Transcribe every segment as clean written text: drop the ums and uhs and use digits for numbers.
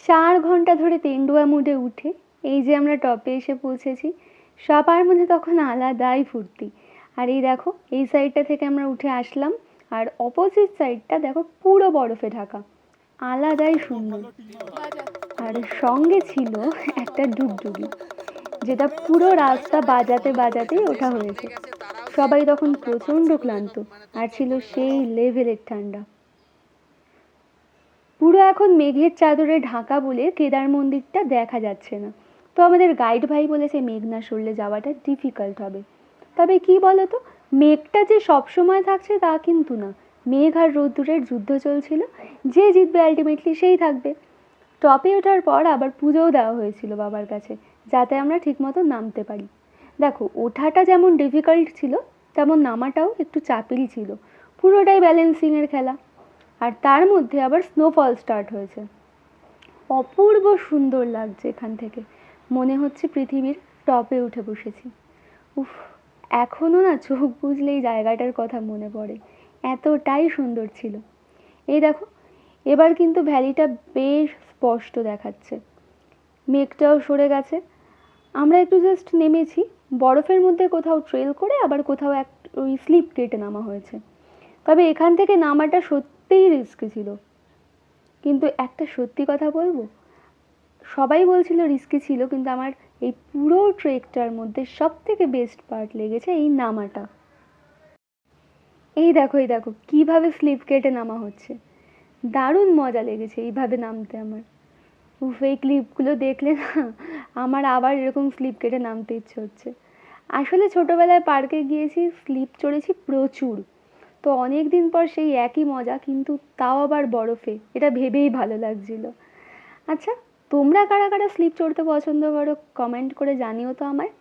4 ঘন্টা ধরে তেন্ডুয়া মুডে উঠে এই যে আমরা টপে এসে পৌঁছেছি, সবার মধ্যে তখন আলাদাই ফুর্তি। আর এই দেখো এই সাইডটা থেকে আমরা উঠে আসলাম, আর অপোজিট সাইডটা দেখো পুরো বরফে ঢাকা, আলাদাই সুন্দর। আর সঙ্গে ছিল একটা ডুগডুগি, যেটা পুরো রাস্তা বাজাতে বাজাতেই ওঠা হয়েছে। সবাই তখন প্রচণ্ড ক্লান্ত, আর ছিল সেই লেভেলের ঠান্ডা। পুরো এখন মেঘের চাদরে ঢাকা বলে কেদার মন্দিরটা দেখা যাচ্ছে না। তো আমাদের গাইড ভাই বলেছে মেঘ না সরলে যাওয়াটা ডিফিকাল্ট হবে। তবে কি বলতো, মেঘটা যে সবসময় থাকছে তা কিন্তু না। মেঘ আর রোদ্দুরের যুদ্ধ চলছিল, যে জিতবে আলটিমেটলি সেই থাকবে। টপে ওঠার পর আবার পুজোও দেওয়া হয়েছিল বাবার কাছে, যাতে আমরা ঠিকমতো নামতে পারি। দেখো ওঠাটা যেমন ডিফিকাল্ট ছিল, তেমন নামাটাও একটু চাপেরই ছিল। পুরোটাই ব্যালেন্সিংয়ের খেলা। আর তার মধ্যে আবার স্নোফল স্টার্ট হয়েছে। অপূর্ব সুন্দর লাগছে এখান থেকে, মনে হচ্ছে পৃথিবীর টপে উঠে বসেছি। উফ, এখনও না চোখ বুজলেই জায়গাটার কথা মনে পড়ে, এতটাই সুন্দর ছিল। এই দেখো এবার কিন্তু ভ্যালিটা বেশ স্পষ্ট দেখাচ্ছে, মেঘটাও সরে গেছে। আমরা একটু জাস্ট নেমেছি, বরফের মধ্যে কোথাও ট্রেল করে আবার কোথাও ওই স্লিপ কেটে নামা হয়েছে। তবে এখান থেকে নামাটা সত্যিই রিস্কি ছিল। কিন্তু একটা সত্যি কথা বলবো, সবাই বলছিল রিস্কি ছিল, কিন্তু আমার এই পুরো ট্রেকটার মধ্যে সব থেকে বেস্ট পার্ট লেগেছে এই নামাটা। এই দেখো কিভাবে স্লিপ কেটে নামা হচ্ছে, দারুণ মজা লেগেছে এইভাবে নামতে আমার। উফ, এই ক্লিপগুলো দেখলে না আমার আবার এরকম স্লিপ কেটে নামতে ইচ্ছে হচ্ছে। আসলে ছোটোবেলায় পার্কে গিয়েছি, স্লিপ চড়েছি প্রচুর। তো অনেক দিন পর সেই একই মজা, কিন্তু তাও আবার বরফে, এটা ভেবেই ভালো লাগছিল। আচ্ছা, তোমরা কারা কারা স্লিপ চড়তে পছন্দ করো কমেন্ট করে জানিও তো আমায়।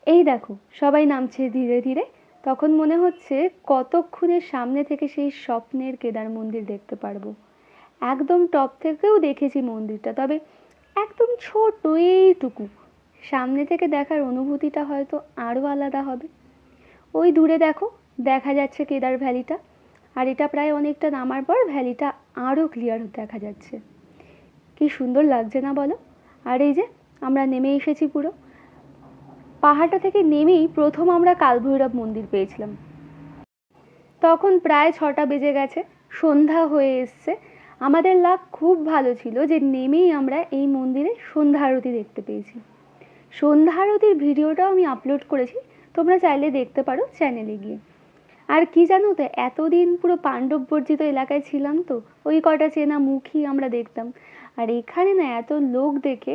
এই দেখো সবাই নামছে ধীরে ধীরে, তখন মনে হচ্ছে কতক্ষণের সামনে থেকে সেই স্বপ্নের কেদার মন্দির দেখতে পারবো। একদম টপ থেকেও দেখেছি মন্দিরটা, তবে একদম ছোট এইটুকু। সামনে থেকে দেখার অনুভূতিটা হয়তো আরও আলাদা হবে। ওই দূরে দেখো দেখা যাচ্ছে কেদার ভ্যালিটা, আর এটা প্রায় অনেকটা নামার পর ভ্যালিটা আরও ক্লিয়ার দেখা যাচ্ছে। কি সুন্দর লাগছে না বলো। আর এই যে আমরা নেমে এসেছি পুরো পাহাড়টা থেকে নেমেই প্রথম আমরা কালভৈরব মন্দির পেয়েছিলাম। তখন প্রায় 6টা বেজে গেছে, সন্ধ্যা হয়ে এসছে। আমাদের লাক খুব ভালো ছিল যে নেমেই আমরা এই মন্দিরে সন্ধ্যা আরতি দেখতে পেয়েছি। সন্ধ্যা আরতির ভিডিওটাও আমি আপলোড করেছি, তোমরা চাইলে দেখতে পারো চ্যানেলে গিয়ে। আর কি জানো তো, এতদিন পুরো পাণ্ডব বর্জিত এলাকায় ছিলাম, তো ওই কটা চেনা মুখই আমরা দেখতাম। আর এখানে না এত লোক দেখে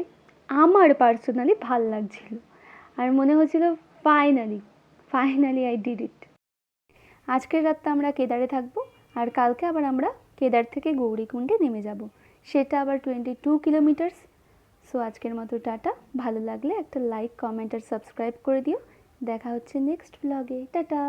আমার পার্সোনালি ভাল লাগছিল, আর মনে হচ্ছিল finally finally I did it. আজকের রাতটা আমরা কেদারে থাকবো, আর কালকে আবার আমরা কেদার থেকে গৌরীকুণ্ডে নেমে যাব, সেটা আবার 22 কিলোমিটার্স। সো আজকের মতো টাটা। ভালো লাগলে একটা লাইক, কমেন্ট আর সাবস্ক্রাইব করে দিও। দেখা হচ্ছে নেক্সট ব্লগে। টাটা।